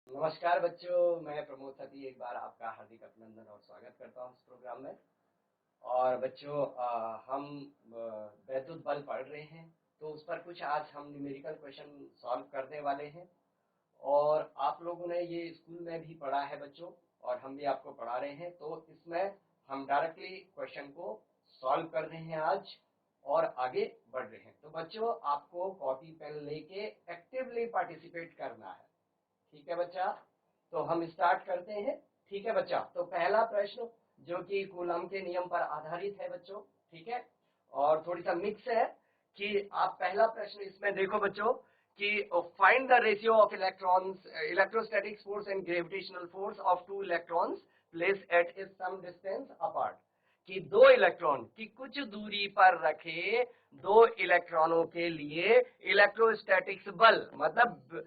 नमस्कार बच्चों, मैं प्रमोद सती एक बार आपका हार्दिक अभिनंदन और स्वागत करता हूं इस प्रोग्राम में। और बच्चों हम वैद्युत बल पढ़ रहे हैं, तो उस पर कुछ आज हम न्यूमेरिकल क्वेश्चन सॉल्व करने वाले हैं। और आप लोगों ने ये स्कूल में भी पढ़ा है बच्चों, और हम भी आपको पढ़ा रहे हैं, तो इसमें हम डायरेक्टली क्वेश्चन को सॉल्व कर रहे हैं आज और आगे बढ़ रहे हैं। तो बच्चों आपको कॉपी पेन लेके एक्टिवली पार्टिसिपेट करना है, ठीक है बच्चा? तो हम स्टार्ट करते हैं, ठीक है बच्चा? तो पहला प्रश्न जो कि कूलम के नियम पर आधारित है बच्चों, ठीक है, और थोड़ी सा मिक्स है कि आप पहला प्रश्न इसमें देखो बच्चों कि find the ratio of electrons, electrostatic force and gravitational force of two electrons placed at a some distance apart. कि दो इलेक्ट्रॉन की कुछ दूरी पर रखे दो इलेक्ट्रॉनों के लिए इलेक्ट्रोस्टैटिक्स बल, मतलब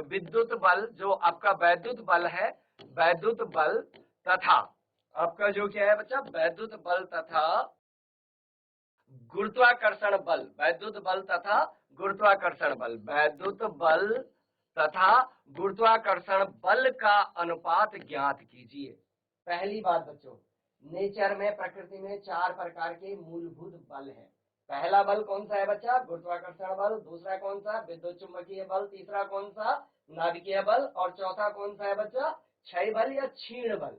विद्युत बल, जो आपका वैद्युत बल है, वैद्युत बल तथा आपका जो क्या है बच्चा, वैद्युत बल तथा गुरुत्वाकर्षण बल, वैद्युत बल तथा गुरुत्वाकर्षण बल, वैद्युत बल तथा गुरुत्वाकर्षण बल का अनुपात ज्ञात कीजिए। पहली बात बच्चों, नेचर में, प्रकृति में 4 प्रकार के मूलभूत बल हैं। पहला बल कौन सा है बच्चा? गुरुत्वाकर्षण बल। दूसरा कौन सा? विद्युत चुंबकीय बल। तीसरा कौन सा? नाभिकीय बल। और चौथा कौन सा है बच्चा? क्षय बल या क्षीण बल।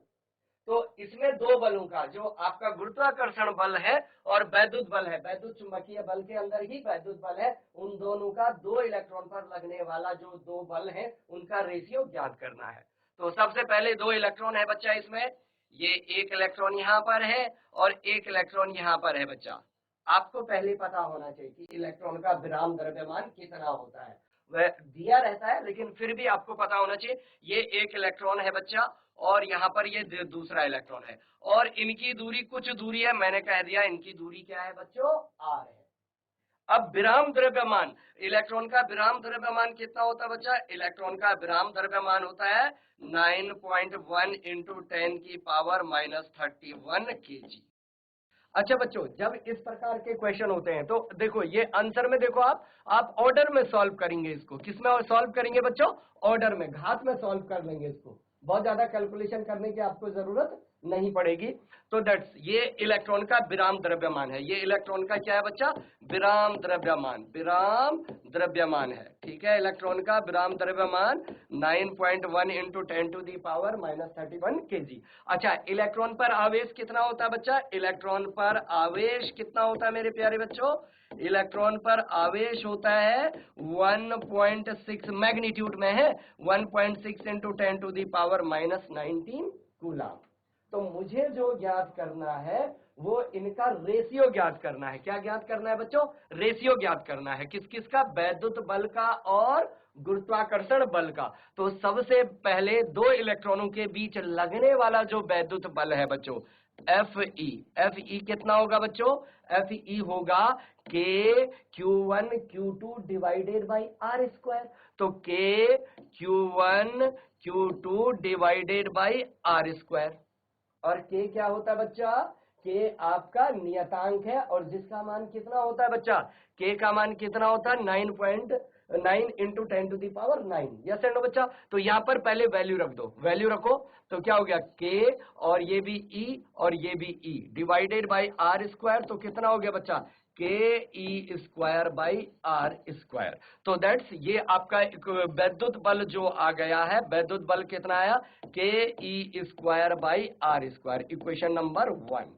तो इसमें दो बलों का, जो आपका गुरुत्वाकर्षण बल है और वैद्युत बल है, वैद्युत चुंबकीय बल के अंदर ही वैद्युत बल है, उन दोनों का दो इलेक्ट्रॉन पर लगने वाला जो दो बल है उनका रेशियो ज्ञात करना है। तो सबसे पहले दो इलेक्ट्रॉन है बच्चा इसमें, ये एक इलेक्ट्रॉन यहां पर है और एक इलेक्ट्रॉन यहां पर है बच्चा। आपको पहले पता होना चाहिए कि इलेक्ट्रॉन का विराम द्रव्यमान कितना होता है, वह दिया रहता है लेकिन फिर भी आपको पता होना चाहिए। ये एक इलेक्ट्रॉन है बच्चा और यहाँ पर ये दूसरा इलेक्ट्रॉन है, और इनकी दूरी कुछ दूरी है, मैंने कह दिया इनकी दूरी क्या है बच्चों? आर है। अब विराम द्रव्यमान, इलेक्ट्रॉन का विराम द्रव्यमान कितना होता है बच्चा? इलेक्ट्रॉन का विराम द्रव्यमान होता है 9.1 इंटू 10 की पावर -31 kg। अच्छा बच्चों, जब इस प्रकार के क्वेश्चन होते हैं तो देखो ये आंसर में देखो, आप ऑर्डर में सॉल्व करेंगे इसको। किसमें सॉल्व करेंगे बच्चों? ऑर्डर में, घात में सॉल्व कर लेंगे इसको। बहुत ज्यादा कैलकुलेशन करने की आपको जरूरत नहीं पड़ेगी। तो दैट्स, ये इलेक्ट्रॉन का विराम द्रव्यमान है। ये इलेक्ट्रॉन का क्या है बच्चा? विराम द्रव्यमान, विराम द्रव्यमान है, ठीक है। इलेक्ट्रॉन का विराम द्रव्यमान 9.1 into 10 to the power -31 kg। अच्छा, इलेक्ट्रॉन पर आवेश कितना होता है बच्चा? इलेक्ट्रॉन पर आवेश कितना होता है मेरे प्यारे बच्चों? इलेक्ट्रॉन पर आवेश होता है 1.6, मैग्नीट्यूड में है 1.6 into 10 to the power -19 coulomb. तो मुझे जो ज्ञात करना है वो इनका रेशियो ज्ञात करना है। क्या ज्ञात करना है बच्चों? रेशियो ज्ञात करना है। किस किस का? वैद्युत बल का और गुरुत्वाकर्षण बल का। तो सबसे पहले दो इलेक्ट्रॉनों के बीच लगने वाला जो वैद्युत बल है बच्चों, Fe, Fe कितना होगा बच्चों? Fe होगा KQ1 Q2 divided by are square. तो KQ1 Q2 divided by are square. और K क्या होता है बच्चा? K आपका नियतांक है, और जिसका मान कितना होता है बच्चा? K का मान कितना होता है? 9.9 into 10 to the power 9। Yes and no बच्चा? तो यहां पर पहले वैल्यू रख दो, वैल्यू रखो। तो क्या हो गया? K और ये भी E और ये भी E divided by are square. तो कितना हो गया बच्चा? KE square by are square. तो दैट्स, ये आपका वैद्युत बल जो आ गया है, वैद्युत बल कितना आया? KE square by are square, equation number 1,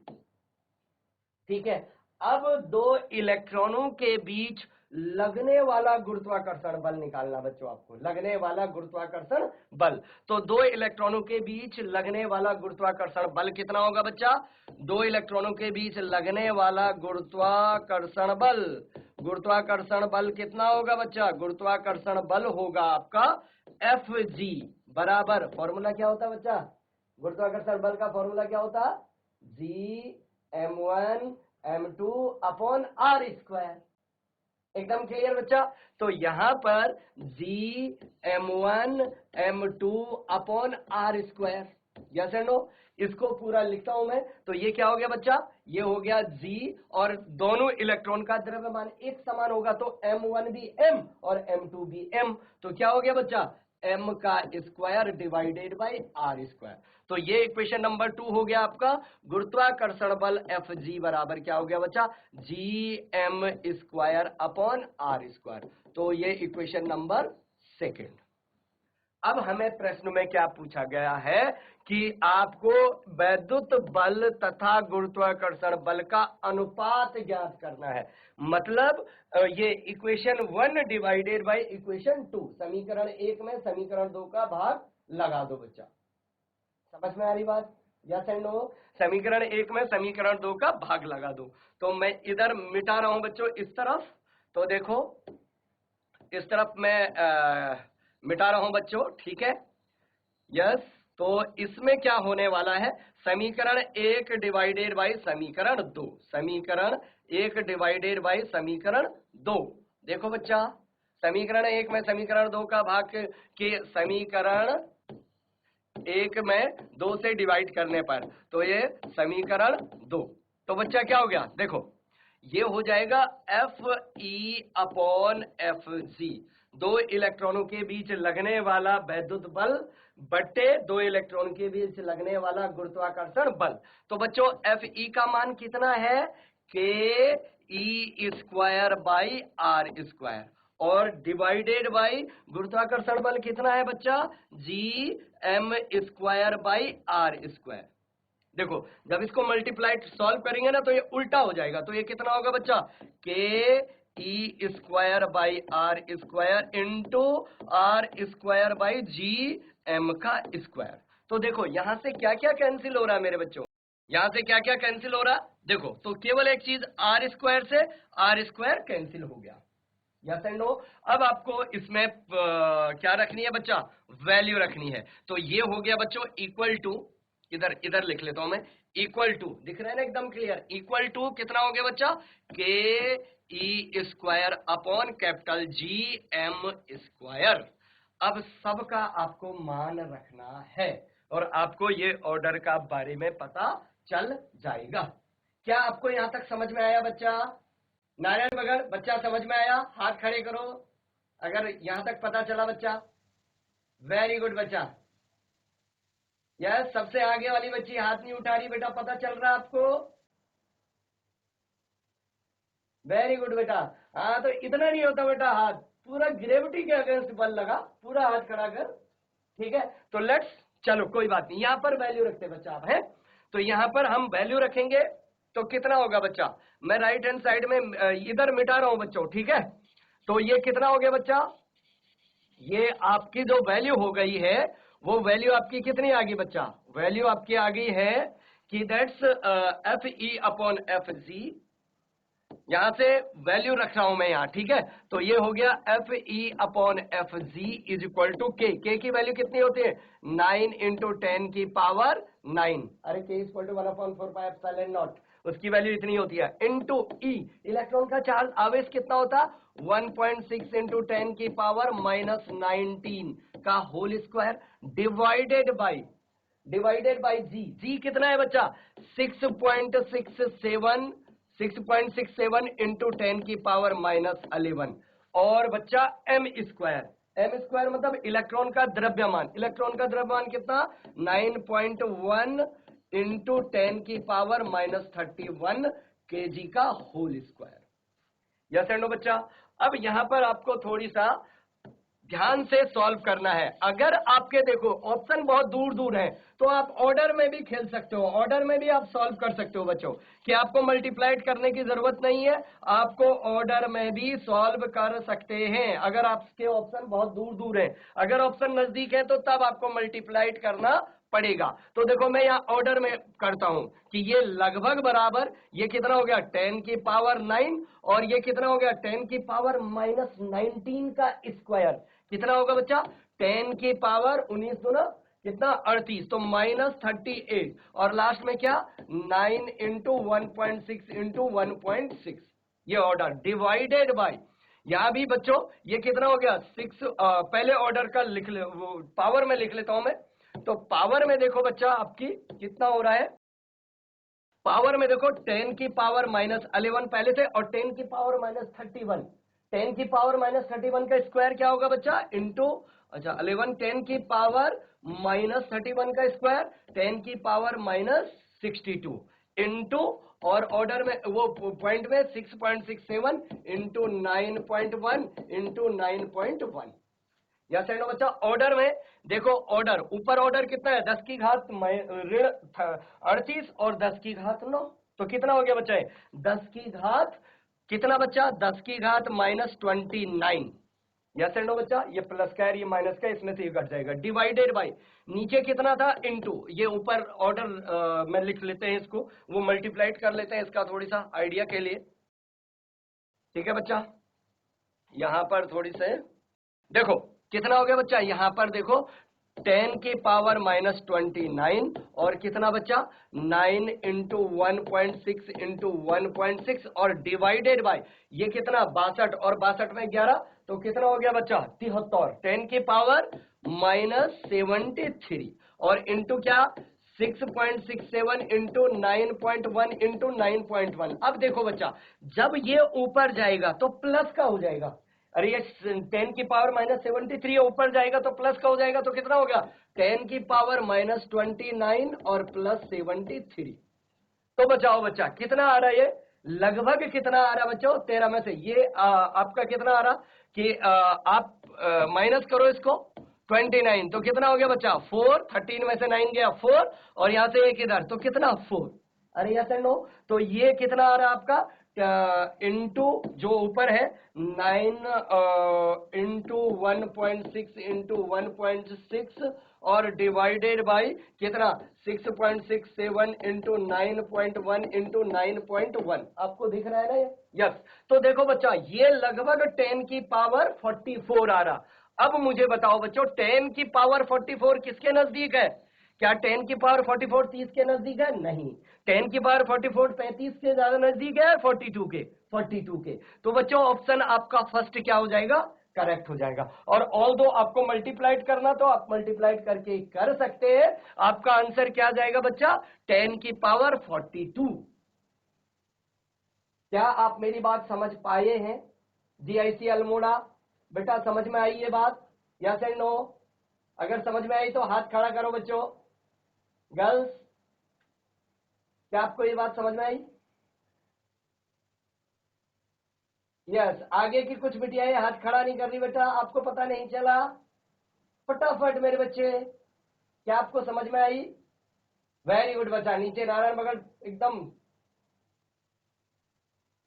ठीक है। अब दो इलेक्ट्रॉनों के बीच लगने वाला गुरुत्वाकर्षण बल निकालना बच्चों, आपको लगने वाला गुरुत्वाकर्षण बल। तो दो इलेक्ट्रॉनों के बीच लगने वाला गुरुत्वाकर्षण बल कितना होगा बच्चा? दो इलेक्ट्रॉनों के बीच लगने वाला गुरुत्वाकर्षण बल, गुरुत्वाकर्षण बल कितना होगा बच्चा? गुरुत्वाकर्षण बल होगा आपका Fg बराबर, फॉर्मूला क्या होता है बच्चा? गुरुत्वाकर्षण बल का फॉर्मूला क्या होता? G(m1 m2 upon r square). एकदम क्लियर बच्चा? तो यहां पर G(m1 m2 upon r square), yes and no? इसको पूरा लिखता हूं मैं। तो ये क्या हो गया बच्चा? ये हो गया G, और दोनों इलेक्ट्रॉन का द्रव्यमान एक समान होगा, तो M1 भी M और M2 भी M। तो क्या हो गया बच्चा? m का square divided by r square. तो ये इक्वेशन नंबर 2 हो गया आपका। गुरुत्वाकर्षण बल Fg बराबर क्या हो गया बच्चा, gm square upon r square. तो ये इक्वेशन नंबर 2। अब हमें प्रश्न में क्या पूछा गया है कि आपको वैद्युत बल तथा गुरुत्वाकर्षण बल का अनुपात ज्ञात करना है। मतलब ये इक्वेशन 1 डिवाइडेड बाय इक्वेशन 2, समीकरण 1 में समीकरण 2 का भाग लगा दो बच्चा। समझ में आ रही बात? Yes and no? समीकरण 1 में समीकरण 2 का भाग लगा दो। तो मैं इधर मिटा रहा हूं बच्चों इस तरफ, तो देखो इस तरफ मैं मिटा रहा हूं बच्चों, ठीक है? यस। तो इसमें क्या होने वाला है, समीकरण 1 डिवाइडेड बाई समीकरण 2, समीकरण 1 डिवाइडेड बाई समीकरण 2। देखो बच्चा, समीकरण 1 में समीकरण 2 का भाग के समीकरण 1 में 2 से डिवाइड करने पर, तो ये समीकरण 2। तो बच्चा क्या हो गया, देखो ये हो जाएगा Fe अपॉन Fg, 2 इलेक्ट्रॉनों के बीच लगने वाला वैद्युत बल बटे 2 इलेक्ट्रॉन के बीच लगने वाला गुरुत्वाकर्षण बल। तो बच्चों Fe का मान कितना है, ke square by are square, और डिवाइडेड बाई गुरुत्वाकर्षण बल कितना है बच्चा, gm square by are square. देखो जब इसको मल्टीप्लाइड सॉल्व करेंगे ना तो ये उल्टा हो जाएगा। तो ये कितना होगा बच्चा, K square by are square into R square by G M का स्क्वायर। तो देखो यहां से क्या क्या कैंसिल हो रहा है मेरे बच्चों, यहां से क्या क्या कैंसिल हो रहा, देखो तो केवल एक चीज आर स्क्वायर से आर स्क्वायर कैंसिल हो गया। Yes and no? अब आपको इसमें क्या रखनी है बच्चा, वैल्यू रखनी है। तो ये हो गया बच्चों इक्वल टू, इधर लिख लेता हूं मैं, इक्वल टू, दिख रहा है ना एकदम क्लियर, इक्वल टू कितना हो गया बच्चा, K E square upon capital G M square. अब सबका आपको मान रखना है और आपको ये ऑर्डर का बारे में पता चल जाएगा। क्या आपको यहां तक समझ में आया बच्चा? नारायण बगल बच्चा समझ में आया? हाथ खड़े करो अगर यहां तक पता चला बच्चा। वेरी गुड बच्चा। यस, सबसे आगे वाली बच्ची हाथ नहीं उठा रही बेटा, पता चल रहा आपको? वेरी गुड बेटा। हाँ तो इतना नहीं होता बेटा, हाथ पूरा ग्रेविटी के अगेंस्ट बल लगा, पूरा हाथ खड़ा कर, ठीक है? तो लेट्स, चलो कोई बात नहीं, यहां पर वैल्यू रखते बच्चा आप, है? तो यहां पर हम वैल्यू रखेंगे तो कितना होगा बच्चा, मैं राइट हैंड साइड में इधर मिटा रहा हूं बच्चों, ठीक है? तो ये कितना हो गया बच्चा, ये आपकी जो वैल्यू हो गई है वो वैल्यू आपकी कितनी आ गई बच्चा, वैल्यू आपकी आ गई है कि दैट्स Fe अपॉन Fg। यहां से वैल्यू रख रहा हूं मैं यहां, ठीक है? तो ये हो गया Fe upon Fg is equal to K की वैल्यू कितनी होती है, 9 इंटू 10 की पावर 9, अरे K equal to 1/4 pi epsilon naught, उसकी वैल्यू इतनी होती है, इंटू ई, इलेक्ट्रॉन का चार्ज आवेश कितना होता, 1.6 इंटू 10 की पावर -19 का होल स्क्वायर, डिवाइडेड बाई जी कितना है बच्चा, 6.67 इंटू 10 की पावर -11, और बच्चा एम स्क्वायर मतलब इलेक्ट्रॉन का द्रव्यमान, इलेक्ट्रॉन का द्रव्यमान कितना, 9.1 इंटू 10 की पावर -31 केजी का whole square. Yes and no बच्चा? अब यहां पर आपको थोड़ी सा ध्यान से सॉल्व करना है। अगर आपके देखो ऑप्शन बहुत दूर दूर है तो आप ऑर्डर में भी खेल सकते हो, ऑर्डर में भी आप सॉल्व कर सकते हो बच्चों, कि आपको मल्टीप्लाइड करने की जरूरत नहीं है, आपको ऑर्डर में भी सॉल्व कर सकते हैं अगर आपके ऑप्शन बहुत दूर दूर है। अगर ऑप्शन नजदीक है तो तब आपको मल्टीप्लाइड करना पड़ेगा। तो देखो मैं यहाँ ऑर्डर में करता हूं कि ये लगभग बराबर, ये कितना हो गया 10 की पावर 9 और ये कितना हो गया 10 की पावर -19 का स्क्वायर, कितना होगा बच्चा, 10 की पावर 19 दूना कितना 38, तो -38, और लास्ट में क्या 9 इंटू 1.6 इंटू 1.6, ये ऑर्डर डिवाइडेड बाय, यहां भी बच्चों ये कितना हो गया 6, पहले ऑर्डर का लिख ले, पावर में लिख लेता हूं मैं। तो पावर में देखो बच्चा आपकी कितना हो रहा है, पावर में देखो 10 की पावर -11 पहले से और 10 की पावर -31, 10 की पावर -31 का स्क्वायर क्या होगा बच्चा, इंटू, अच्छा 11, 10 की पावर -31 का स्क्वायर, 10 की पावर -62 इंटू, और ऑर्डर में वो पॉइंट में 6.67 इंटू 9.1 इंटू 9.1। या सेंड बच्चा, ऑर्डर में देखो, ऑर्डर ऊपर ऑर्डर कितना है, 10 की घात ऋण 38 और 10 की घात 9, तो कितना हो गया बच्चा, 10 की घात कितना बच्चा, 10 की घात -29। यस एंड नो बच्चा, ये प्लस का है, ये माइनस का है, इसमें से ये कट जाएगा, डिवाइडेड बाय नीचे कितना था, इनटू, ये ऊपर ऑर्डर में लिख लेते हैं इसको, वो मल्टीप्लाइड कर लेते हैं इसका थोड़ी सा आइडिया के लिए, ठीक है बच्चा। यहां पर थोड़ी से देखो कितना हो गया बच्चा, यहां पर देखो 10 की पावर -29 और कितना बच्चा 9 इंटू 1.6 इंटू 1.6 और डिवाइडेड बाय ये कितना 62 और 62 में 11, तो कितना हो गया बच्चा 73, 10 की पावर -73 और इंटू क्या 6.67 इंटू 9.1 इंटू 9.1। अब देखो बच्चा, जब ये ऊपर जाएगा तो प्लस का हो जाएगा, अरे ये 10 की पावर -73 ऊपर जाएगा तो प्लस का हो जाएगा, तो कितना हो गया 10 की पावर -29 और +73। तो बचाओ बच्चा कितना आ रहा है, ये लगभग कितना आ रहा है बच्चों 13 में से, ये आपका कितना आ रहा कि आप माइनस करो इसको 29, तो कितना हो गया बच्चा 4, 13 में से 9 गया 4 और यहां से एक इधर, तो कितना 4, अरे यस एंड नो, तो ये कितना आ रहा है आपका इंटू जो ऊपर है 9 इंटू 1.6 इंटू 1.6 और डिवाइडेड बाई कितना 6.67 इंटू 9.1 इंटू 9.1। आपको दिख रहा है ना ये, यस। तो देखो बच्चा ये लगभग 10 की पावर 44 आ रहा। अब मुझे बताओ बच्चों 10 की पावर 44 किसके नजदीक है, क्या 10 की पावर 44 30 के नजदीक है, नहीं, 10 की पावर 44 35 के ज्यादा नजदीक है 42 के। तो बच्चों ऑप्शन आपका फर्स्ट क्या हो जाएगा, करेक्ट हो जाएगा। और ऑल दो आपको मल्टीप्लाइड करना तो आप मल्टीप्लाइड करके कर सकते हैं, आपका आंसर क्या जाएगा बच्चा 10 की पावर 42। क्या आप मेरी बात समझ पाए हैं, जीआईसी अल्मोड़ा, बेटा समझ में आई ये बात, यस एंड नो? अगर समझ में आई तो हाथ खड़ा करो बच्चों, गर्ल्स, क्या आपको ये बात समझ में आई? यस। आगे की कुछ बिटियाएं हाथ खड़ा नहीं कर रही बेटा, आपको पता नहीं चला, फटाफट मेरे बच्चे, क्या आपको समझ में आई? वेरी गुड बच्चा, नीचे नारायण बगल एकदम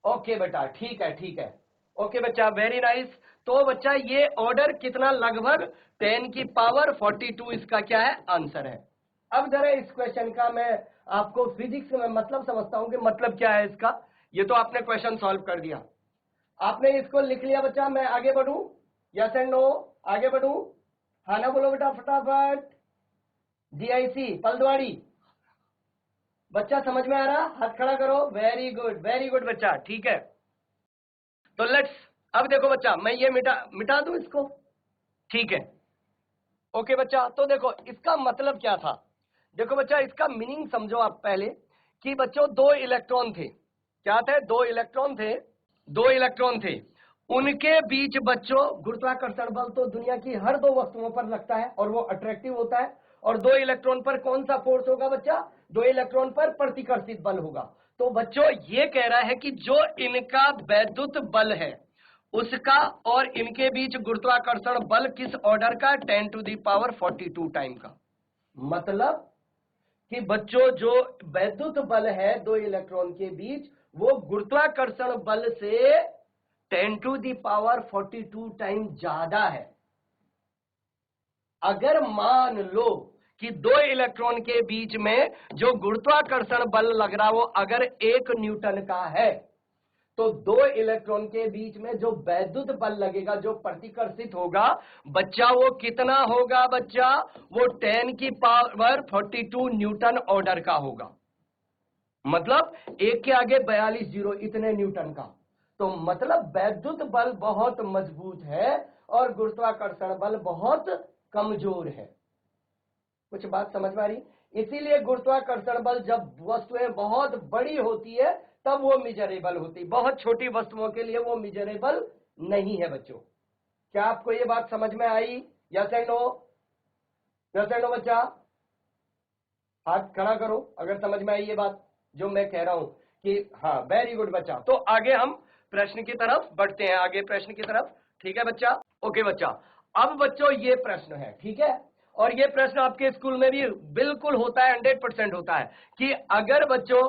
ओके बेटा, ठीक है ठीक है, ओके बच्चा, वेरी नाइस। तो बच्चा ये ऑर्डर कितना, लगभग 10 की पावर 42 इसका क्या है, आंसर है। अब जरा इस क्वेश्चन का मैं आपको फिजिक्स में मतलब समझता हूं कि मतलब क्या है इसका। ये तो आपने क्वेश्चन सॉल्व कर दिया, आपने इसको लिख लिया बच्चा, मैं आगे बढ़ूं, यस एंड नो? आगे बढ़ूं, हाँ ना बोलो बेटा फटाफट। जीआईसी पलद्वाड़ी, बच्चा समझ में आ रहा, हाथ खड़ा करो, वेरी गुड बच्चा, ठीक है। तो लेट्स, अब देखो बच्चा मैं ये मिटा दूं इसको, ठीक है, ओके बच्चा। तो देखो इसका मतलब क्या था, देखो बच्चा इसका मीनिंग समझो आप पहले, कि बच्चों दो इलेक्ट्रॉन थे, क्या थे, दो इलेक्ट्रॉन थे, उनके बीच बच्चों गुरुत्वाकर्षण बल तो दुनिया की हर दो वस्तुओं पर लगता है और वो अट्रैक्टिव होता है, और दो इलेक्ट्रॉन पर कौन सा फोर्स होगा बच्चा, दो इलेक्ट्रॉन पर प्रतिकर्षित बल होगा। तो बच्चों ये कह रहा है कि जो इनका वैद्युत बल है उसका और इनके बीच गुरुत्वाकर्षण बल किस ऑर्डर का, 10⁻42 टाइम का। मतलब कि बच्चों जो वैद्युत बल है दो इलेक्ट्रॉन के बीच वो गुरुत्वाकर्षण बल से 10⁻42 टाइम ज्यादा है। अगर मान लो कि दो इलेक्ट्रॉन के बीच में जो गुरुत्वाकर्षण बल लग रहा वो अगर 1 न्यूटन का है, तो दो इलेक्ट्रॉन के बीच में जो वैद्युत बल लगेगा, जो प्रतिकर्षित होगा बच्चा, वो कितना होगा बच्चा, वो 10⁻42 न्यूटन ऑर्डर का होगा। मतलब 1 के आगे 42 जीरो, इतने न्यूटन का। तो मतलब वैद्युत बल बहुत मजबूत है और गुरुत्वाकर्षण बल बहुत कमजोर है। कुछ बात समझ में आ रही? इसीलिए गुरुत्वाकर्षण बल जब वस्तुएं बहुत बड़ी होती है तब वो मिजरेबल होती, बहुत छोटी वस्तुओं के लिए वो मिजरेबल नहीं है बच्चों। क्या आपको ये बात समझ में आई? Yes and no? Yes and no बच्चा? हाथ खड़ा करो अगर समझ में आई ये बात जो मैं कह रहा हूं कि हाँ, वेरी गुड बच्चा। तो आगे हम प्रश्न की तरफ बढ़ते हैं, आगे प्रश्न की तरफ। ठीक है बच्चा? ओके बच्चा। अब बच्चों ये प्रश्न है, ठीक है, और ये प्रश्न आपके स्कूल में भी बिल्कुल होता है, 100% होता है कि अगर बच्चों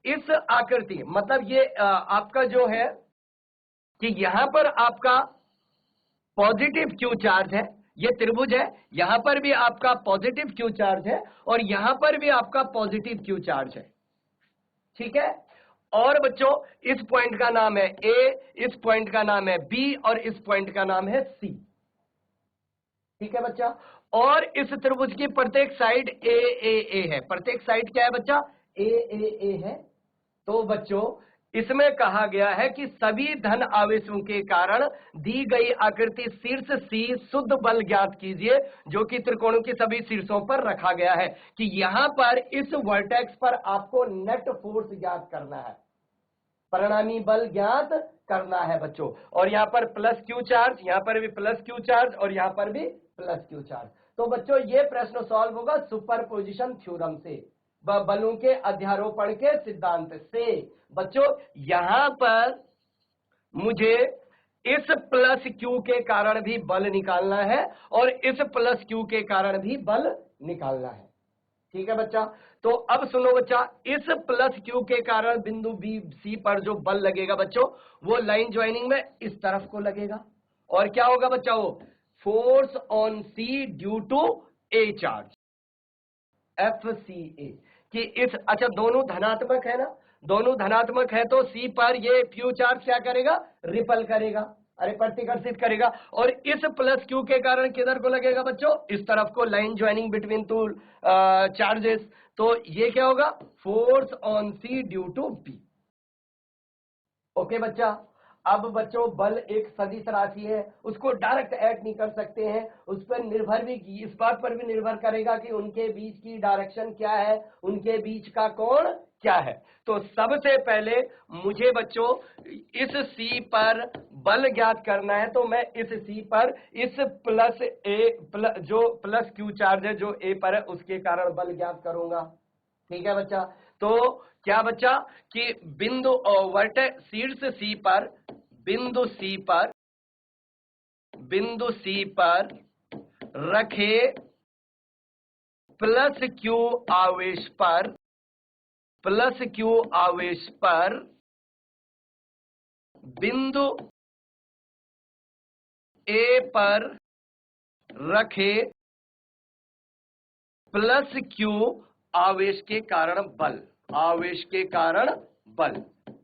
इस आकृति, मतलब ये आपका जो है कि यहां पर आपका पॉजिटिव क्यू चार्ज है, ये त्रिभुज है, यहां पर भी आपका पॉजिटिव क्यू चार्ज है और यहां पर भी आपका पॉजिटिव क्यू चार्ज है। ठीक है? और बच्चों इस पॉइंट का नाम है ए, इस पॉइंट का नाम है बी और इस पॉइंट का नाम है सी। ठीक है बच्चा? और इस त्रिभुज की प्रत्येक साइड ए ए ए है। प्रत्येक साइड क्या है बच्चा? ए ए ए है। तो बच्चों इसमें कहा गया है कि सभी धन आवेशों के कारण दी गई आकृति शीर्ष सी शुद्ध बल ज्ञात कीजिए जो कि त्रिकोणों की सभी शीर्षों पर रखा गया है। कि यहां पर इस वर्टेक्स पर आपको नेट फोर्स ज्ञात करना है, परिणामी बल ज्ञात करना है बच्चों। और यहां पर प्लस क्यू चार्ज, यहां पर भी प्लस क्यू चार्ज और यहां पर भी प्लस क्यू चार्ज। तो बच्चों ये प्रश्न सॉल्व होगा सुपरपोजिशन थ्योरम से, बलों के अध्यारोपण के सिद्धांत से। बच्चों यहां पर मुझे इस प्लस क्यू के कारण भी बल निकालना है और इस प्लस क्यू के कारण भी बल निकालना है। ठीक है बच्चा? तो अब सुनो बच्चा, इस प्लस क्यू के कारण बिंदु बी सी पर जो बल लगेगा बच्चों, वो लाइन ज्वाइनिंग में इस तरफ को लगेगा। और क्या होगा बच्चा? वो force on C due to A charge, FCA। कि इस, अच्छा दोनों धनात्मक है ना, दोनों धनात्मक है तो सी पर ये क्यू चार्ज क्या करेगा? रिपल करेगा, अरे प्रतिकर्षित करेगा। और इस प्लस क्यू के कारण किधर को लगेगा बच्चों? इस तरफ को, line joining between two charges. तो ये क्या होगा? Force on C due to B. Okay बच्चा? अब बच्चों बल एक सदिश राशि है, उसको डायरेक्ट ऐड नहीं कर सकते हैं, उस पर निर्भर भी, इस बात पर भी निर्भर करेगा कि उनके बीच की डायरेक्शन क्या है, उनके बीच का कोण क्या है। तो सबसे पहले मुझे बच्चों इस सी पर बल ज्ञात करना है, तो मैं इस सी पर इस प्लस ए जो प्लस क्यू चार्ज है जो ए पर है उसके कारण बल ज्ञात करूंगा। ठीक है बच्चा? तो क्या बच्चा कि बिंदु वर्टेक्स शीर्ष सी पर, बिंदु सी पर रखे प्लस क्यू आवेश पर, प्लस क्यू आवेश पर बिंदु ए पर रखे प्लस क्यू आवेश के कारण बल, आवेश के कारण बल,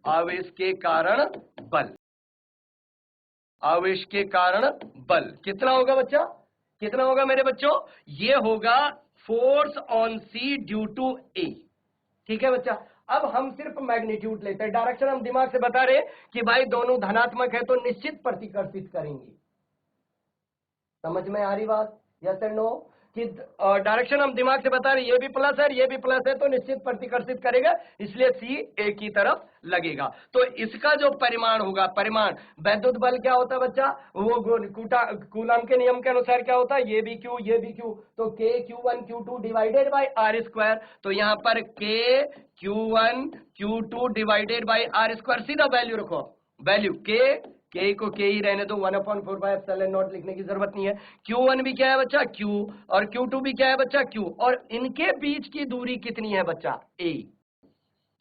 आवेश के कारण बल, आवेश के कारण बल कितना होगा बच्चा? कितना होगा मेरे बच्चों? ये होगा force on C due to A. ठीक है बच्चा? अब हम सिर्फ मैग्नीट्यूड लेते हैं, डायरेक्शन हम दिमाग से बता रहे कि भाई दोनों धनात्मक है तो निश्चित प्रतिकर्षित करेंगे। समझ में आ रही बात? Yes and no? कि डायरेक्शन हम दिमाग से बता रहे, ये भी प्लस है ये भी प्लस है तो निश्चित प्रतिकर्षित करेगा, इसलिए सी ए की तरफ लगेगा। तो इसका जो परिमाण होगा, परिमाण वैद्युत बल क्या होता है बच्चा? वो कूलम के नियम के अनुसार क्या होता है? ये भी क्यू ये भी क्यू, तो के Q1 Q2 divided by are square. तो यहां पर K Q1 Q2 divided by are square, सीधा वैल्यू रखो, वैल्यू के को के ही रहने दो, 1/4/ε0 लिखने की जरूरत नहीं है। Q1 भी क्या है बच्चा? Q, और Q2 भी क्या है बच्चा? Q, और इनके बीच की दूरी कितनी है बच्चा? A।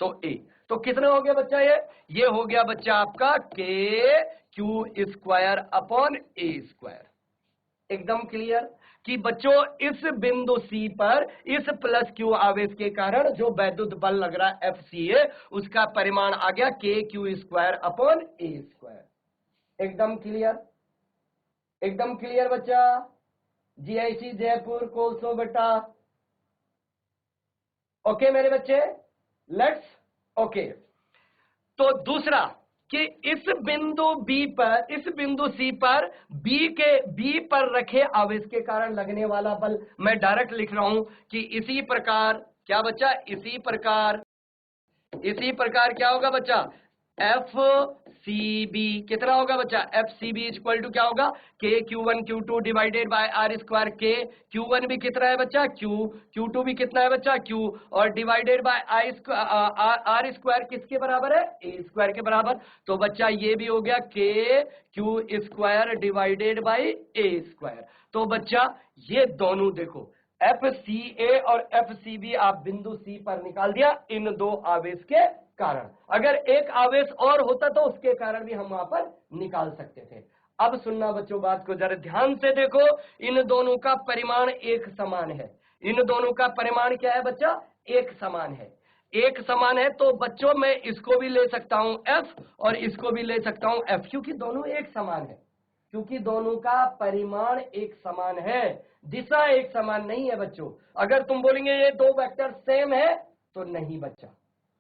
तो A, तो कितना हो गया बच्चा? ये हो गया बच्चा आपका के क्यू स्क्वायर अपॉन ए स्क्वायर। एकदम क्लियर कि बच्चों इस बिंदु सी पर इस प्लस क्यू आवेश के कारण जो वैद्युत बल लग रहा है FCA, उसका परिमाण आ गया के क्यू स्क्वायर अपॉन ए स्क्वायर। एकदम क्लियर? एकदम क्लियर बच्चा? GIC जयपुर कोसो बेटा। ओके मेरे बच्चे, लेट्स ओके। तो दूसरा कि इस बिंदु बी पर, इस बिंदु सी पर बी पर रखे आवेश के कारण लगने वाला बल मैं डायरेक्ट लिख रहा हूं कि इसी प्रकार, क्या बच्चा? इसी प्रकार क्या होगा बच्चा? एफ सी बी कितना होगा बच्चा, F C B equal to क्या होगा, K Q one Q two divided by R square, K Q one भी कितना है बच्चा, क्यू, क्यू टू भी कितना है बच्चा, क्यू, और डिवाइडेड बाय आर स्क्वायर किसके बराबर है, ए स्क्वायर के बराबर। तो बच्चा ये भी हो गया के Q square divided by A square. तो बच्चा ये दोनों देखो एफ सी ए और एफ सी बी आप बिंदु सी पर निकाल दिया इन दो आवेश के कारण। अगर एक आवेश और होता तो उसके कारण भी हम वहां पर निकाल सकते थे। अब सुनना बच्चों बात को जरा ध्यान से देखो, इन दोनों का परिमाण एक समान है। इन दोनों का परिमाण क्या है बच्चा, एक समान है। एक समान है तो बच्चों मैं इसको भी ले सकता हूं एफ और इसको भी ले सकता हूं एफ, क्योंकि दोनों एक समान है, क्योंकि दोनों का परिमाण एक समान है, दिशा एक समान नहीं है बच्चों। अगर तुम बोलेंगे ये दो वेक्टर सेम है तो नहीं बच्चा,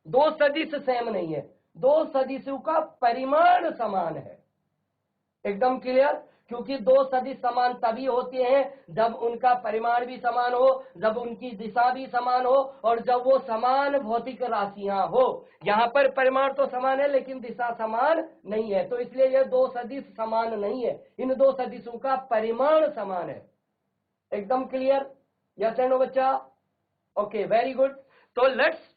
दो सदिश सेम नहीं है, दो सदिशों का परिमाण समान है। एकदम क्लियर, क्योंकि दो सदिश समान तभी होते हैं जब उनका परिमाण भी समान हो, जब उनकी दिशा भी समान हो, और जब वो समान भौतिक राशियां हो। यहां पर परिमाण तो समान है लेकिन दिशा समान नहीं है, तो इसलिए ये दो सदिश समान नहीं है, इन दो सदिशों का परिमाण समान है। एकदम क्लियर, यस एंड नो बच्चा, ओके वेरी गुड। तो लेट्स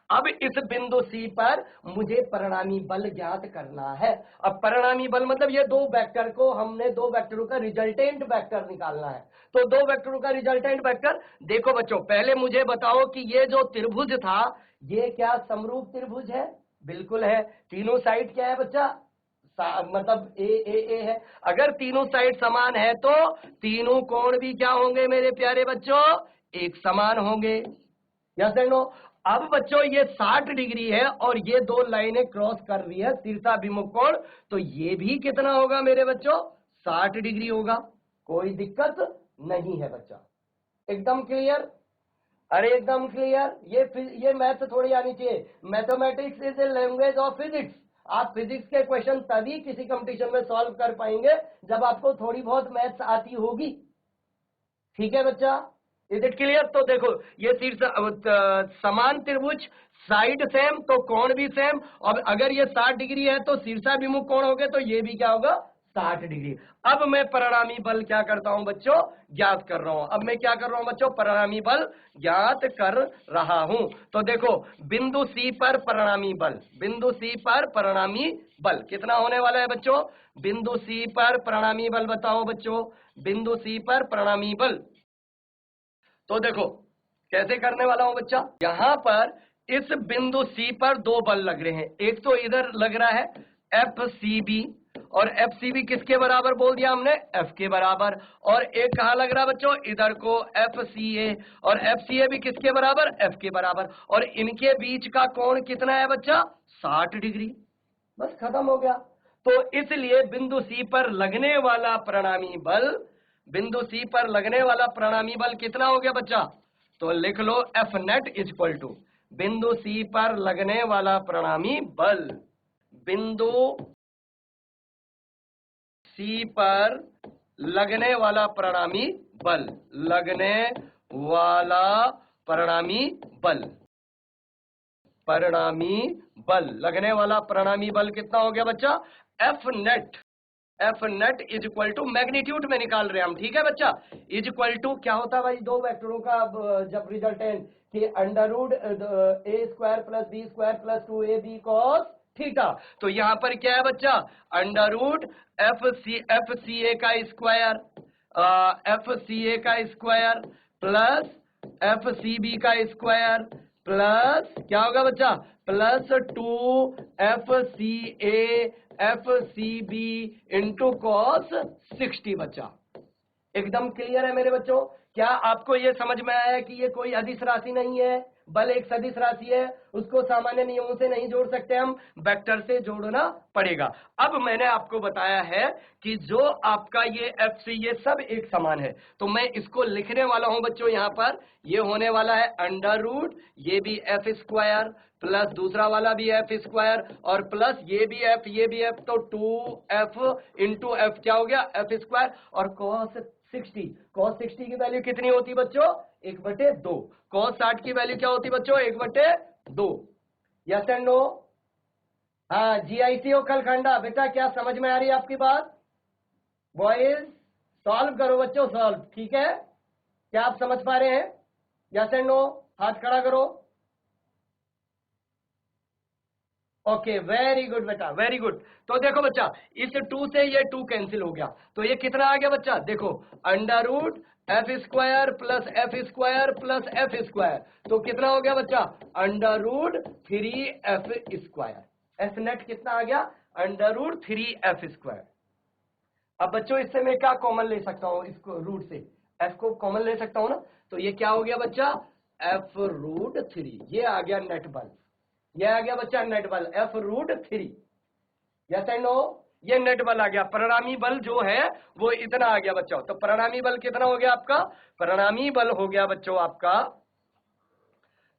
अब इस बिंदु सी पर मुझे परिणामी बल ज्ञात करना है। अब परिणामी बल मतलब ये दो वेक्टर को हमने दो वेक्टरों का रिजल्टेंट वेक्टर निकालना है। तो दो वेक्टरों का रिजल्टेंट वेक्टर देखो बच्चों, पहले मुझे बताओ कि ये जो त्रिभुज था ये क्या समरूप त्रिभुज है, बिल्कुल है। तीनों साइड क्या है बच्चा, मतलब ए है। अगर तीनों साइड समान है तो तीनों कोण भी क्या होंगे मेरे प्यारे बच्चों, एक समान होंगे। Yes and no. अब बच्चों ये 60 डिग्री है और ये दो लाइनें क्रॉस कर रही है शीर्षाभिमुख कोण, तो ये भी कितना होगा मेरे बच्चों, 60 डिग्री होगा। कोई दिक्कत नहीं है बच्चा, एकदम क्लियर, अरे एकदम क्लियर। ये मैथ थोड़ी आनी चाहिए, mathematics is a language of physics. आप फिजिक्स के क्वेश्चन तभी किसी कंपटीशन में सॉल्व कर पाएंगे जब आपको थोड़ी बहुत मैथ्स आती होगी, ठीक है बच्चा, इज इट क्लियर। तो देखो ये समान त्रिभुज, साइड सेम तो कोण भी सेम, और अगर ये 60 डिग्री है तो शीर्षाभिमुख कोण हो गए, तो ये भी क्या होगा 60 डिग्री। अब मैं परिणामी बल क्या करता हूं बच्चों, ज्ञात कर रहा हूं। अब मैं क्या कर रहा हूं बच्चों, परिणामी बल ज्ञात कर रहा हूं। तो देखो बिंदु सी पर परिणामी बल, बिंदु सी पर परिणामी बल कितना होने वाला है बच्चों, बिंदु सी पर परिणामी बल बताओ बच्चों, बिंदु सी पर परिणामी बल। तो देखो कैसे करने वाला हूं बच्चा, यहां पर इस बिंदु सी पर दो बल लग रहे हैं। एक तो इधर लग रहा है एफ सी बी, और एफ सी बी किसके बराबर बोल दिया हमने, एफ के बराबर। और एक कहां लग रहा है बच्चों, इधर को एफ सी ए, और एफ सी ए भी किसके बराबर, एफ के बराबर। और इनके बीच का कोण कितना है बच्चा, 60 डिग्री। बस खत्म हो गया। तो इसलिए बिंदु सी पर लगने वाला परिणामी बल, बिंदु सी पर लगने वाला परिणामी बल कितना हो गया बच्चा, तो लिख लो F net is equal to बिंदु सी पर लगने वाला परिणामी बल, बिंदु सी पर लगने वाला परिणामी बल, लगने वाला परिणामी बल, परिणामी बल, लगने वाला परिणामी बल कितना हो गया बच्चा, F net, F net is equal to magnitude में निकाल रहे हैं हम, ठीक है बच्चा, इज इक्वल टू क्या होता है भाई, दो वेक्टरों का जब रिजल्टेंट कि under root A square plus B square plus 2ab cos theta. तो यहां पर क्या है बच्चा, under root F C A का स्क्वायर, एफ सी ए का square plus F C B का स्क्वायर प्लस क्या होगा बच्चा, plus 2 F C B into cos 60 बच्चा। एकदम क्लियर है मेरे बच्चों, क्या आपको ये समझ में आया कि ये कोई अदिश राशि नहीं है, बल एक सदिश राशि है, उसको सामान्य नियमों से नहीं जोड़ सकते हम, वेक्टर से जोड़ना पड़ेगा। अब मैंने आपको बताया है कि जो आपका ये एफ सी ये सब एक समान है, तो मैं इसको लिखने वाला हूं बच्चों, यहां पर ये होने वाला है अंडर रूट, ये भी एफ स्क्वायर प्लस दूसरा वाला भी एफ स्क्वायर और प्लस ये भी एफ, तो 2f इंटू एफ क्या हो गया, एफ स्क्वायर, और cos 60 की वैल्यू कितनी होती बच्चों, 1/2। cos 60 की वैल्यू क्या होती बच्चों, 1/2। यस एंड नो, हाँ, GICO खलखंडा। बेटा क्या समझ में आ रही है आपकी बात? बॉयज सॉल्व करो बच्चों, सॉल्व। ठीक है, क्या आप समझ पा रहे हैं? यस एंड नो, हाथ खड़ा करो। ओके, वेरी गुड बेटा, वेरी गुड। तो देखो बच्चा, इस 2 से ये 2 कैंसिल हो गया, तो ये कितना आ गया बच्चा? देखो, under root F square plus F square plus F square, तो कितना हो गया बच्चा? Under root 3 F square. F net कितना आ गया? Under root 3 F square. अब बच्चों इससे मैं क्या कॉमन ले सकता हूं? इसको रूट से एफ को कॉमन ले सकता हूं ना, तो ये क्या हो गया बच्चा? F root 3। ये आ गया नेट बल, ये आ गया बच्चा नेट बल F root 3। Yes and no, ये नेट बल आ गया। परिणामी बल जो है वो इतना आ गया बच्चों। तो परिणामी बल कितना हो गया आपका? परिणामी बल हो गया बच्चों आपका,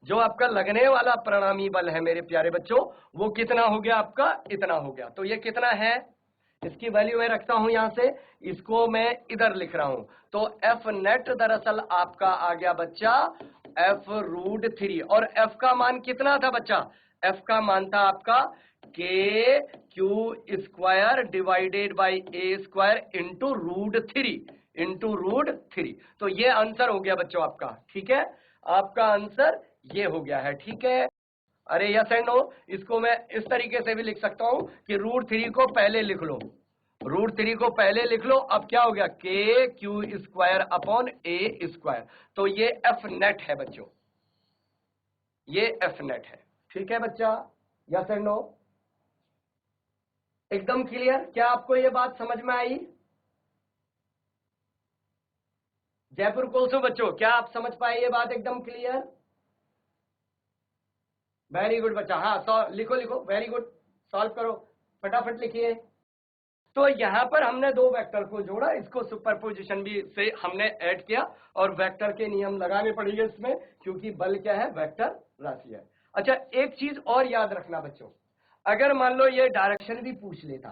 जो आपका लगने वाला परिणामी बल है मेरे प्यारे बच्चों, वो कितना हो गया आपका? इतना हो गया। तो ये कितना है? इसकी वैल्यू मैं रखता हूं यहां से, इसको मैं इधर लिख रहा हूं। तो एफ नेट दरअसल आपका आ गया बच्चा एफ रूट 3, और एफ का मान कितना था बच्चा? एफ का मान था आपका K Q square divided by A square into root 3। तो ये आंसर हो गया बच्चों आपका। ठीक है, आपका आंसर ये हो गया है। ठीक है, अरे यस एंड नो, इसको मैं इस तरीके से भी लिख सकता हूं कि रूट 3 को पहले लिख लो, रूट 3 को पहले लिख लो। अब क्या हो गया? के क्यू स्क्वायर अपॉन ए स्क्वायर। तो ये एफ नेट है बच्चों, ये एफ नेट है। ठीक है बच्चा, यस एंड नो, एकदम क्लियर? क्या आपको ये बात समझ में आई? जयपुर कोलसो बच्चों, क्या आप समझ पाए ये बात एकदम क्लियर? वेरी गुड बच्चा। हाँ, लिखो लिखो, वेरी गुड, सॉल्व करो, फटाफट लिखिए। तो यहां पर हमने दो वेक्टर को जोड़ा, इसको सुपरपोजिशन भी से हमने ऐड किया, और वेक्टर के नियम लगाने पड़ेंगे इसमें, क्योंकि बल क्या है? वेक्टर राशि है। अच्छा, एक चीज और याद रखना बच्चों, अगर मान लो ये डायरेक्शन भी पूछ लेता,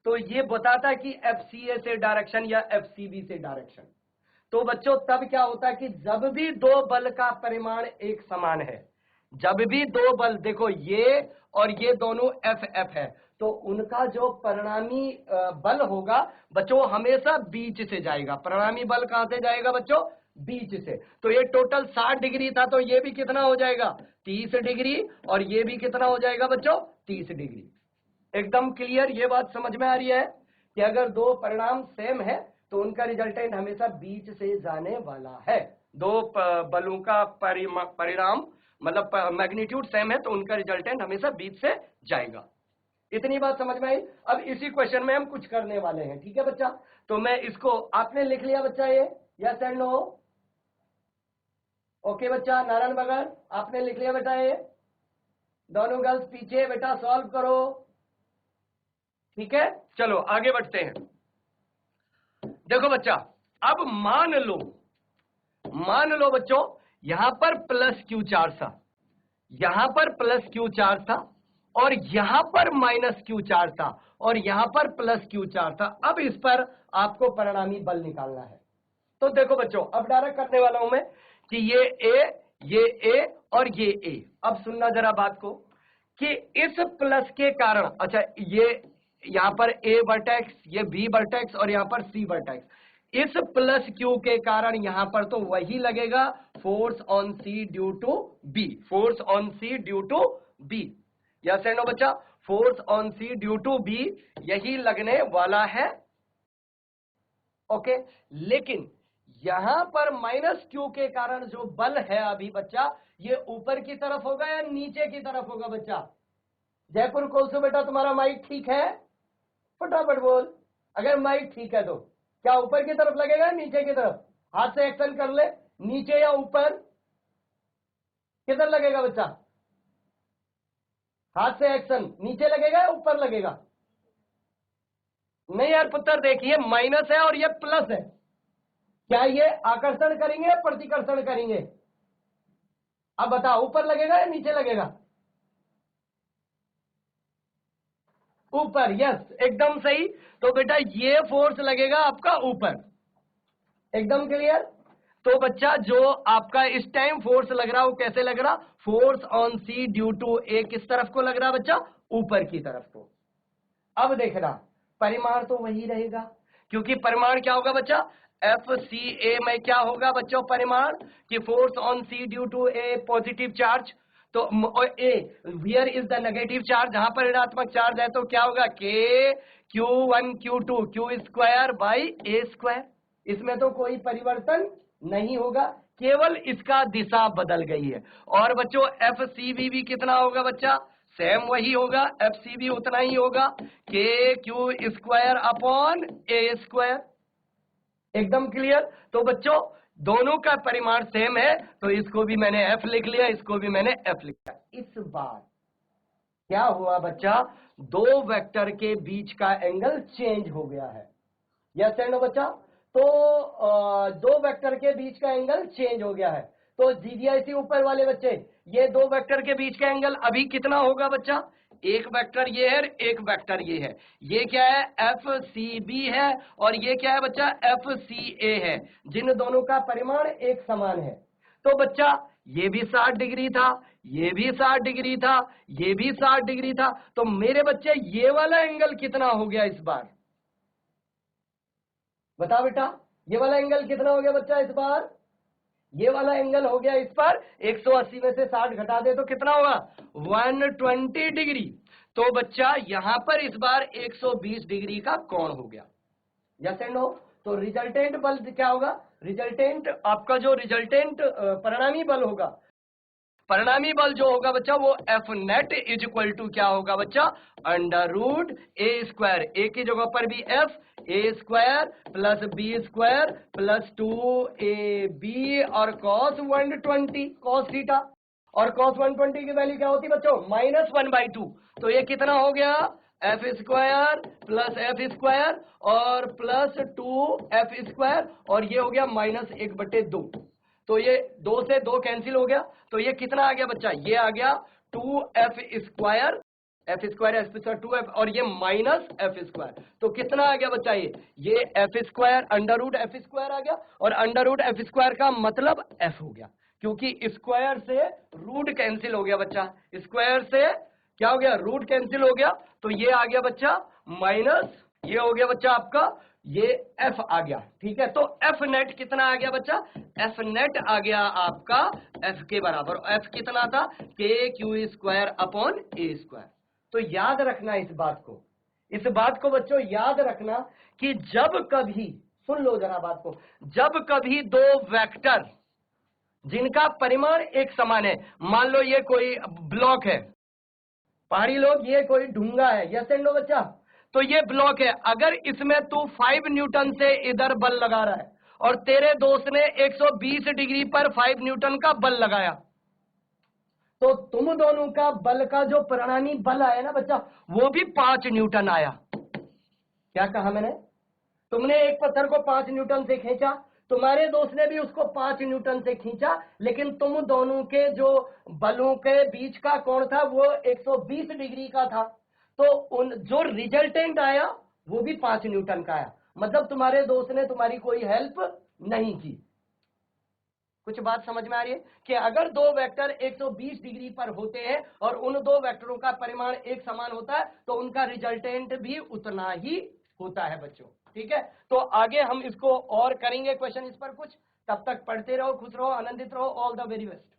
तो ये बताता कि FCA से डायरेक्शन या FCB से डायरेक्शन, तो बच्चों तब क्या होता है कि जब भी दो बल का परिमाण एक समान है, जब भी दो बल, देखो ये और ये दोनों एफ एफ है, तो उनका जो परिणामी बल होगा बच्चों हमेशा बीच से जाएगा। परिणामी बल कहां से जाएगा बच्चों? बीच से। तो ये टोटल 60 डिग्री था, तो ये भी कितना हो जाएगा? 30 डिग्री, और ये भी कितना हो जाएगा बच्चों? 30 डिग्री। एकदम क्लियर? ये बात समझ में आ रही है कि अगर दो परिणाम सेम है तो उनका रिजल्टेंट हमेशा बीच से जाने वाला है। दो बलों का परिणाम मतलब मैग्नीट्यूड सेम है तो उनका रिजल्टेंट हमेशा बीच से जाएगा। इतनी बात समझ में आई? अब इसी क्वेश्चन में हम कुछ करने वाले हैं। ठीक है बच्चा, तो मैं इसको, आपने लिख लिया बच्चा ये? Yes and no? ओके बच्चा, नारायण बगर आपने लिख लिया बेटा ये? दोनों गर्ल्स पीछे बेटा, सॉल्व करो। ठीक है, चलो आगे बढ़ते हैं। देखो बच्चा, अब मान लो बच्चों, यहां पर प्लस क्यू चार्ज था, यहां पर प्लस क्यू चार्ज था, और यहां पर माइनस क्यू चार्ज था, और यहां पर प्लस क्यू चार्ज था। अब इस पर आपको परिणामी बल निकालना है। तो देखो बच्चों, अब डायरेक्ट करने वाला हूं मैं कि ये ए और ये ए। अब सुनना जरा बात को, कि इस प्लस के कारण, अच्छा ये यहां पर ए वर्टेक्स, ये बी वर्टेक्स, और यहां पर सी वर्टेक्स, इस प्लस क्यू के कारण यहां पर तो वही लगेगा, force on C due to B, force on C due to B. Yes and no बच्चा? Force on C due to B यही लगने वाला है। ओके, लेकिन यहां पर माइनस क्यू के कारण जो बल है अभी बच्चा, ये ऊपर की तरफ होगा या नीचे की तरफ होगा बच्चा? जयपुर कोलसो बेटा, तुम्हारा माइक ठीक है? फटाफट बोल। अगर माइक ठीक है तो क्या ऊपर की तरफ लगेगा या नीचे की तरफ? हाथ से एक्शन कर ले, नीचे या ऊपर, किधर लगेगा बच्चा? हाथ से एक्शन, नीचे लगेगा या ऊपर लगेगा? नहीं यार पुत्र, देखिए माइनस है और ये प्लस है, क्या ये आकर्षण करेंगे या प्रतिकर्षण करेंगे? अब बताओ, ऊपर लगेगा या नीचे लगेगा? ऊपर। यस, एकदम सही। तो बेटा ये फोर्स लगेगा आपका ऊपर। एकदम क्लियर? तो बच्चा जो आपका इस टाइम फोर्स लग रहा वो कैसे लग रहा, force on C due to A किस तरफ को लग रहा बच्चा, ऊपर की तरफ को। अब देखना परिमाण तो वही रहेगा, क्योंकि परिमाण क्या होगा बच्चा, एफ सी ए में क्या होगा बच्चों परिमाण, कि force on C due to A positive charge, तो A where is the negative charge, जहां पर ऋणात्मक चार्ज है तो क्या होगा, के Q1 Q2 Q square by A square, इसमें तो कोई परिवर्तन नहीं होगा, केवल इसका दिशा बदल गई है। और बच्चों एफ सी बी भी कितना होगा बच्चा, सेम वही होगा, एफ सी बी उतना ही होगा, के क्यू स्क्वायर अपॉन ए स्क्वायर। एकदम क्लियर। तो बच्चों दोनों का परिमाण सेम है, तो इसको भी मैंने एफ लिख लिया, इसको भी मैंने एफ लिख लिया। इस बार क्या हुआ बच्चा, दो वेक्टर के बीच का एंगल चेंज हो गया है, यस एंड नो बच्चा। तो दो वेक्टर के बीच का एंगल चेंज हो गया है, तो जीडीआईसी ऊपर वाले बच्चे, ये दो वेक्टर के बीच का एंगल अभी कितना होगा बच्चा, एक वेक्टर ये है, एक वेक्टर ये है, ये क्या है एफ सी बी है, और ये क्या है बच्चा एफ सी ए है, जिन दोनों का परिमाण एक समान है। तो बच्चा ये भी 60 डिग्री था, ये भी 60 डिग्री था, ये भी 60 डिग्री था, तो मेरे बच्चे ये वाला एंगल कितना हो गया इस बार, बता बेटा, ये वाला एंगल कितना हो गया बच्चा इस बार, ये वाला एंगल हो गया इस पर 180 में से 60 घटा दे तो कितना होगा 120 डिग्री। तो बच्चा यहां पर इस बार 120 डिग्री का कोण हो गया, यस एंड नो। तो रिजल्टेंट बल क्या होगा, रिजल्टेंट आपका जो रिजल्टेंट परिणामी बल होगा, परिणामी बल जो होगा बच्चा वो F net is equal to क्या होगा बच्चा, under root A square, A की जगह पर भी F, A square plus B square plus 2ab और कॉस 120 कॉस थीटा, और कॉस 120 की वैल्यू क्या होती है बच्चों -1/2, तो ये कितना हो गया F square plus F square और प्लस 2f स्क्वायर, और ये हो गया -1/2, तो ये 2 से 2 कैंसिल हो गया, तो ये कितना आ गया बच्चा, ये आ गया 2f square, F square F square 2f, और ये -f स्क्वायर, तो कितना आ गया बच्चा ये f square under root F square आ गया, और अंडर रूट एफ स्क्वायर का मतलब f हो गया, क्योंकि स्क्वायर से रूट कैंसिल हो गया बच्चा, स्क्वायर से क्या हो गया रूट कैंसिल हो गया, तो ये आ गया बच्चा माइनस, ये हो गया बच्चा आपका ये f आ गया, ठीक है। तो f नेट कितना आ गया बच्चा, f नेट आ गया आपका f के बराबर, f कितना था के क्यू स्क्वायर अपॉन ए स्क्वायर। तो याद रखना इस बात को बच्चों याद रखना कि जब कभी, सुन लो जरा बात को, जब कभी दो वेक्टर जिनका परिमाण एक समान है, मान लो ये कोई ब्लॉक है, पहाड़ी लोग ये कोई ढूंगा है, यस एंड नो बच्चा, तो ये ब्लॉक है, अगर इसमें तू 5 न्यूटन से इधर बल लगा रहा है और तेरे दोस्त ने 120 डिग्री पर 5 न्यूटन का बल लगाया, तो तुम दोनों का बल का जो परिणामी बल आया ना बच्चा, वो भी 5 न्यूटन आया। क्या कहा मैंने, तुमने एक पत्थर को 5 न्यूटन से खींचा, तुम्हारे दोस्त ने भी उसको 5 न्यूटन से खींचा, लेकिन तुम दोनों के जो बलों के बीच का कोण था वो 120 डिग्री का था, तो उन जो रिजल्टेंट आया वो भी 5 न्यूटन का आया, मतलब तुम्हारे दोस्त ने तुम्हारी कोई हेल्प नहीं की। कुछ बात समझ में आ रही है कि अगर दो वेक्टर 120 डिग्री पर होते हैं और उन दो वेक्टरों का परिमाण एक समान होता है, तो उनका रिजल्टेंट भी उतना ही होता है बच्चों, ठीक है। तो आगे हम इसको और करेंगे क्वेश्चन इस पर कुछ, तब तक पढ़ते रहो, खुश रहो, आनंदित रहो, ऑल द वेरी बेस्ट।